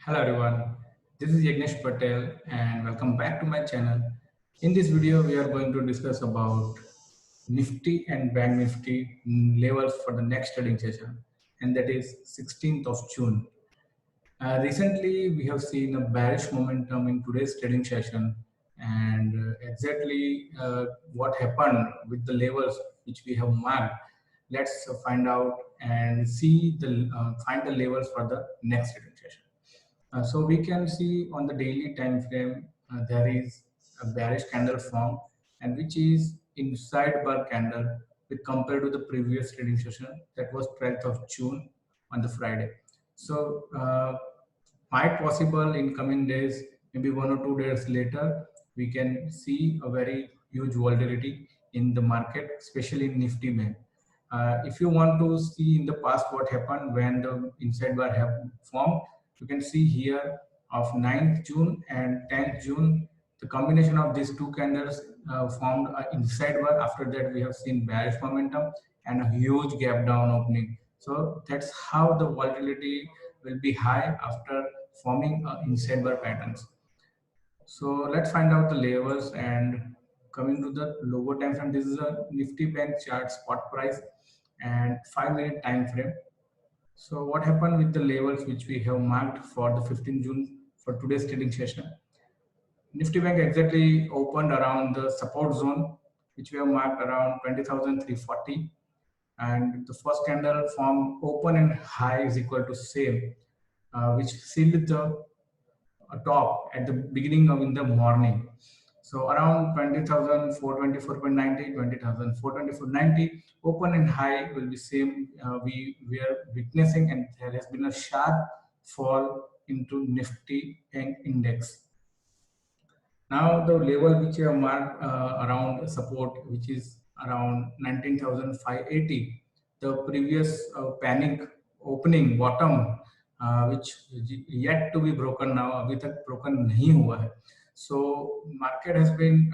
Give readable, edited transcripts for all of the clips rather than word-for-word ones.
Hello everyone, this is Yagnesh Patel and welcome back to my channel. In this video, we are going to discuss about Nifty and Bank Nifty levels for the next trading session, and that is 16th of June. Recently, we have seen a bearish momentum in today's trading session, and exactly what happened with the levels which we have marked. Let's find out and see the find the levels for the next trading session. So we can see on the daily time frame there is a bearish candle form and which is inside bar candle with compared to the previous trading session that was 12th of June on the Friday. So might possible in coming days, maybe 1 or 2 days later, we can see a very huge volatility in the market, especially in Nifty Bank. If you want to see in the past what happened when the inside bar have formed, you can see here of 9th June and 10th June, the combination of these two candles formed an inside bar. After that, we have seen bearish momentum and a huge gap down opening. So that's how the volatility will be high after forming inside bar patterns. So let's find out the levels and coming to the lower time frame. This is a Nifty Bank chart spot price and 5-minute time frame. So what happened with the levels which we have marked for the 15th June for today's trading session? Nifty Bank exactly opened around the support zone, which we have marked around 20,340, and the first candle formed open and high is equal to same, which sealed the top at the beginning of in the morning. So around 20,424.90, 20,424.90, open and high will be same. We are witnessing, and there has been a sharp fall into Nifty and index. Now the level which you have marked around support, which is around 19,580, the previous panic opening bottom, which yet to be broken now, अभी तक broken नहीं हुआ है. So market has been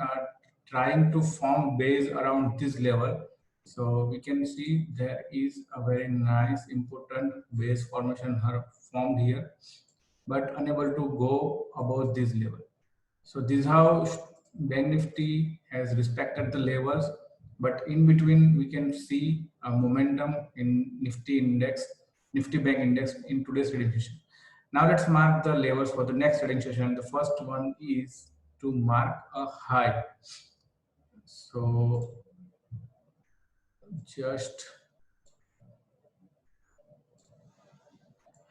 trying to form base around this level. So we can see there is a very nice important base formation formed here, but unable to go above this level. So this is how Bank Nifty has respected the levels, but in between we can see a momentum in Nifty index, Nifty Bank index in today's trading session. Now let's mark the levels for the next trading session. The first one is to mark a high. So just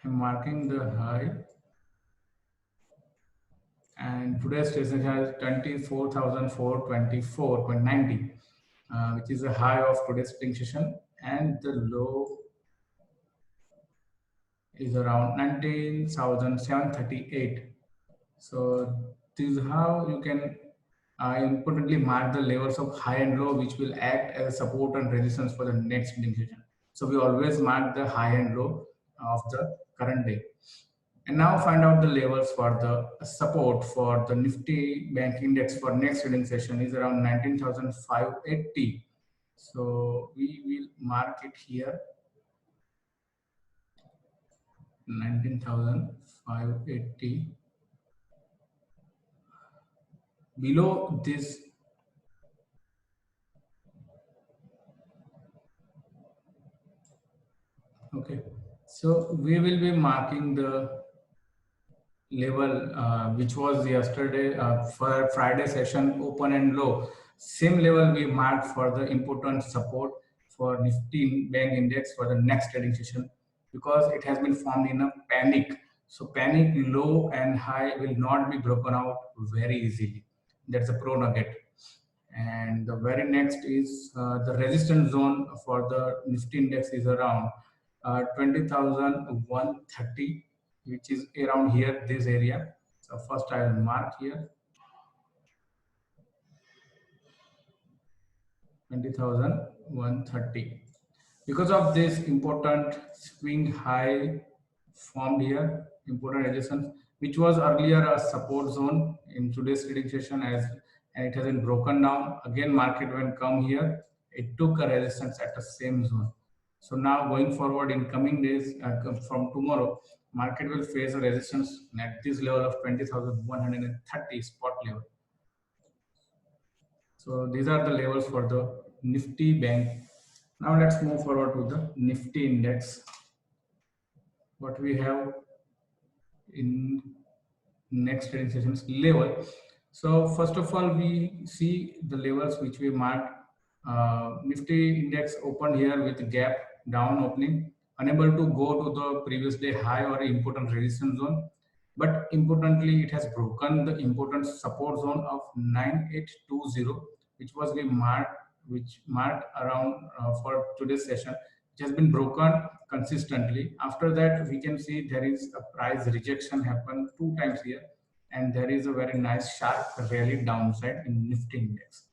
I'm marking the high, and today's trading session is 24,424.90. Which is a high of today's trading session, and the low is around 19,738. So this is how you can importantly mark the levels of high and low, which will act as a support and resistance for the next trading session. So we always mark the high and low of the current day. And now find out the levels for the support for the Nifty Bank Index for next trading session is around 19,580. So we will mark it here, 19,580. Below this, okay. So we will be marking the level which was yesterday for Friday session open and low. Same level we marked for the important support for Nifty Bank Index for the next trading session, because it has been formed in a panic. So panic low and high will not be broken out very easily. That's a pro nugget. And the very next is the resistance zone for the Nifty index is around 20,130, which is around here, this area. So first I will mark here 20,130. Because of this important swing high formed here, important resistance, which was earlier a support zone in today's trading session, as and it has been broken down. Again, market when come here, it took a resistance at the same zone. So now going forward in coming days, from tomorrow, market will face a resistance at this level of 20,130 spot level. So these are the levels for the Nifty Bank. Now let's move forward to the Nifty index. What we have in next trading sessions level. So first of all, we see the levels which we marked. Nifty index opened here with a gap down opening, unable to go to the previous day high or important resistance zone. But importantly, it has broken the important support zone of 9820, which was which marked around for today's session, which has been broken consistently. After that, we can see there is a price rejection happen 2 times here, and there is a very nice sharp rally downside in Nifty index.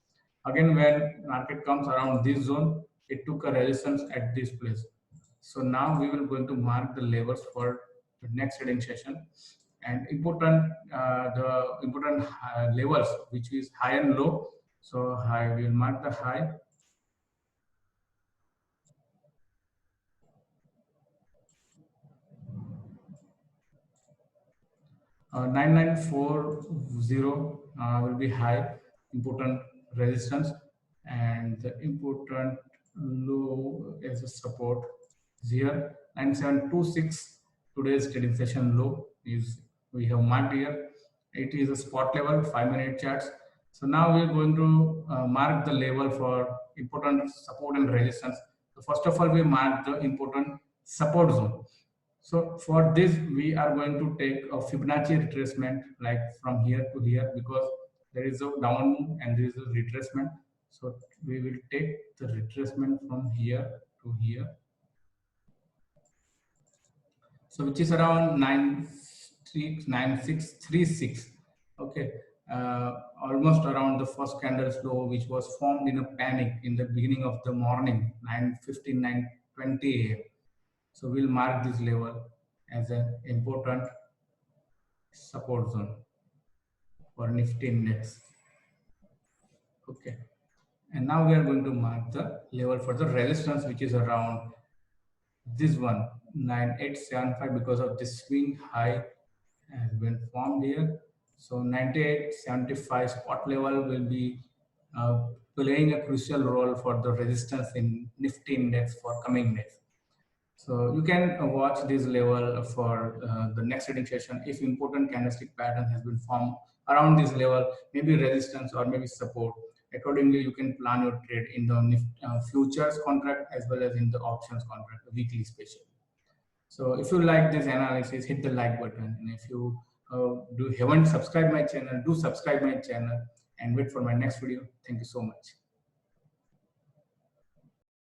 Again, when market comes around this zone, it took a resistance at this place. So now we will going to mark the levels for the next trading session, and the important levels, which is high and low. So high, we will mark the high. 9940 will be high, important resistance, and the important low as a support is here. 9726, today's trading session low is we have marked here. It is a spot level, 5-minute charts. So now we are going to mark the level for important support and resistance. So first of all, we mark the important support zone. So for this, we are going to take a Fibonacci retracement like from here to here, because there is a down move and there is a retracement. So we will take the retracement from here to here. So which is around 9636. Okay. Almost around the first candle's low, which was formed in a panic in the beginning of the morning, 9:15, 9:20 a.m. So we'll mark this level as an important support zone for Nifty index. Okay. And now we are going to mark the level for the resistance, which is around this one, 9875, because of this swing high has been formed here. So 9875 spot level will be playing a crucial role for the resistance in Nifty index for coming days. So you can watch this level for the next trading session. If important candlestick pattern has been formed around this level, maybe resistance or maybe support, accordingly you can plan your trade in the futures contract as well as in the options contract, weekly special. So if you like this analysis, hit the like button, and if you haven't subscribed my channel, do subscribe my channel and wait for my next video. Thank you so much.